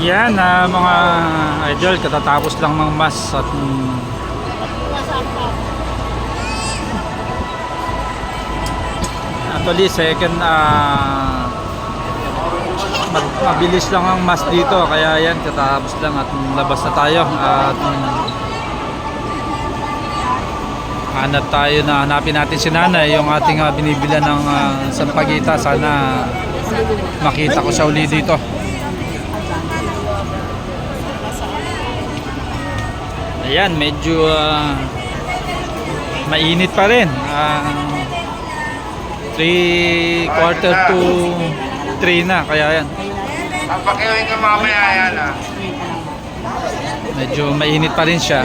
Yan mga idol, katatapos lang ng mass at actually second mabilis lang ang mass dito, kaya yan katatapos lang at labas na tayo at hanap tayo na hanapin natin si nanay, yung ating binibilan ng sampagita. Sana makita ko siya uli dito. Ayan, medyo mainit pa rin. 3:45 to 3 na, kaya yan. Papakiwin ka mamaya yan ah. Medyo mainit pa rin siya.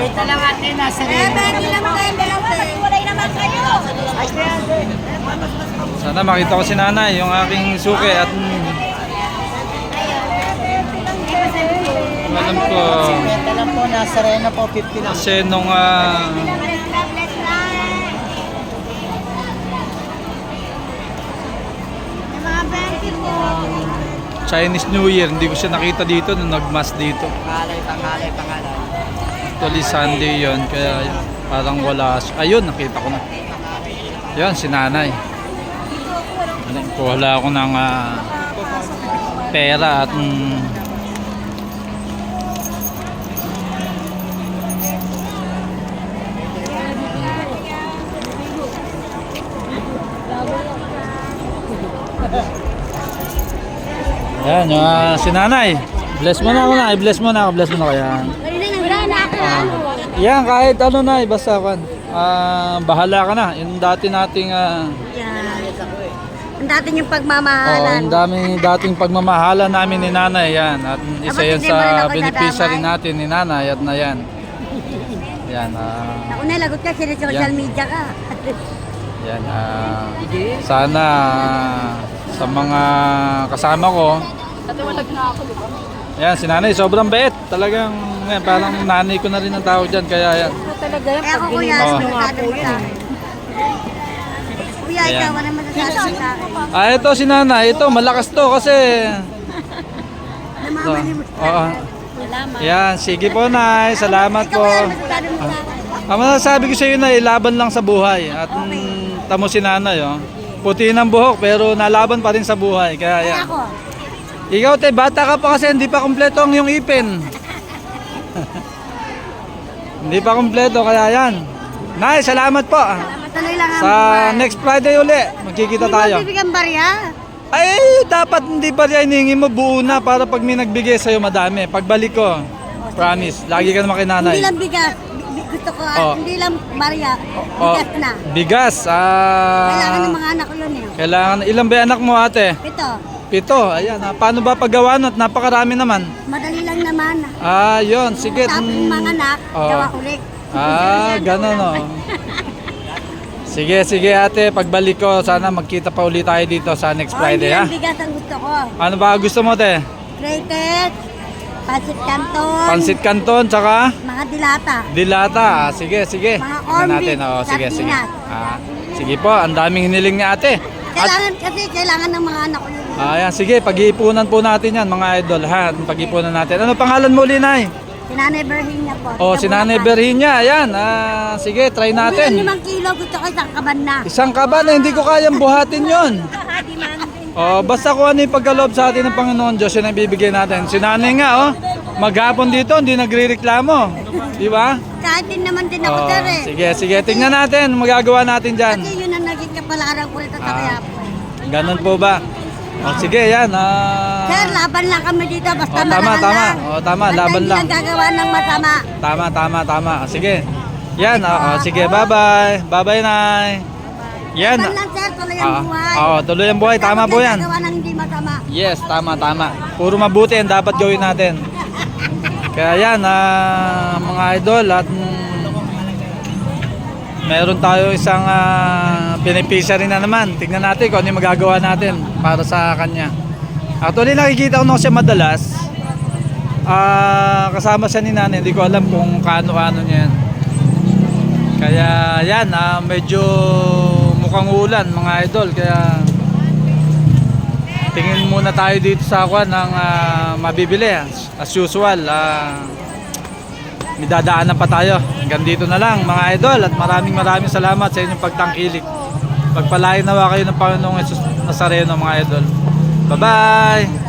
Sana makita ko si nanay, yung aking suki at alam ko lang po, nasa Rena po, 50 lang. kasi nung Chinese New Year, hindi ko siya nakita dito nung nag-mass dito. Pangalay. Actually Sunday yon, kaya yun, parang wala siya. Ayun, nakita ko na. Yan, si nanay. Wala ako ng pera at yan, yung si nanay. Bless mo na ako na, bless mo na ako, bless mo na ako yan. Yan, kahit ano na, basta kan. Bahala ka na. Yung dati nating Ang dati yung pagmamahalan. yung dating pagmamahalan namin ni nanay, yan. At isa yan sa beneficiary natin ni nanay at na yan. Yan, Ako na, lagot ka, social media ka. yan, sana sa mga kasama ko. Yan, si nanay, sobrang bait. Talagang, yan, parang nanay ko na rin ang tawag dyan. Kaya yan. Eh ako kuya, sinagado mo sa akin. Kuya, ikaw, wala masasabi sa akin. Ito si nanay. Ito, malakas to kasi. Namamali mo sa Oo. Salamat. Yan, sige po nay. Salamat po. Masasabi mo sa akin. Ang masasabi ko sa iyo na laban lang sa buhay. At tamo si nanay, oh. Puti ng buhok pero nalaban pa rin sa buhay. Kaya yan. Ako, Ikaw te, bata ka pa kasi hindi pa kumpleto ang iyong ipin. Hindi pa kumpleto, kaya yan. Nay, salamat po. matuloy lang ang Sa buhay. next Friday uli, magkikita Hindi mo tayo. bibigyan barya. Ay, dapat hindi pa rin hinihingi mo, buo na para pag may nagbigay sa'yo madami. Pagbalik ko, promise, lagi ka naman kay nanay. Hindi lang bigas. Gusto ko, Oh. hindi lang barya. Oh, Bigas na. bigas. Kailangan ng mga anak ko yun eh. Kailangan, ilan ba yung anak mo ate? Ito, 7, ayan. Paano ba paggawa nun? Napakarami naman. madali lang naman. Yun, sige. Tapos mga anak, Oh. gawa ulit. Ganun o. Sige, sige ate, pagbalik ko, sana magkita pa ulit tayo dito sa next Friday, Hindi ha? lang bigas ang gusto ko. Ano ba gusto mo, te? Grated, pancit canton, Pansit Canton, tsaka mga dilata. dilata. Sige, sige. Mga Tingnan corned natin, beef, sige, sige. sardinas. Sige po, ang daming hiniling ni ate. Kailangan ng mga anak ko yun. Ayan, sige, pag-iipunan po natin yan, mga idol, ha? Pag-iipunan natin. Ano pangalan mo, Linay? Si Nanay Berhinia po. Oh, si Nanay Berhinia, ayan. Sige, try Natin. natin. 5 kilo, gusto ko isang kaban na. Isang kaban, hindi ko kayang buhatin yon. Basta kung ano yung pagkaloob sa atin ng Panginoon Diyos, yun ang bibigyan natin. Si nanay nga, maghapon dito, hindi nagre-reklamo. Di ba? Kahit din naman din ako, sir eh. Sige, sige, tingnan natin, magagawa natin dyan. Kasi yun ang naging kapalaran ko rito sa kaya po. Ganun po ba? Sige, yan. Sir, laban lang kami dito, basta Tama, manahan tama. lang. Tama, Basta laban hindi lang. lang gagawa ng masama. Tama, tama, tama. Sige. Yan, sige, bye-bye. Bye-bye, Nay. Yan. Laban lang, sir, tuloy ang buhay. Tuloy ang buhay. Tama po yan. Gagawa ng hindi masama. Yes, tama, tama. Puro mabuti ang dapat gawin natin. Kaya yan, mga idol, at meron tayo isang beneficiary na naman. Tingnan natin kung ano yung magagawa natin para sa kanya. Actually, nakikita ko na siya madalas. Kasama siya ni nanay. Hindi ko alam kung kaano-ano niya yan. Kaya yan, medyo mukhang ulan mga idol. Kaya tingin muna tayo dito sa kwan ng mabibili. As usual, may dadaanan pa tayo. Hanggang dito na lang mga idol, at maraming salamat sa inyong pagtangkilik. Pagpalain nawa kayo ng Panginoong Jesus Nazareno mga idol. Bye bye.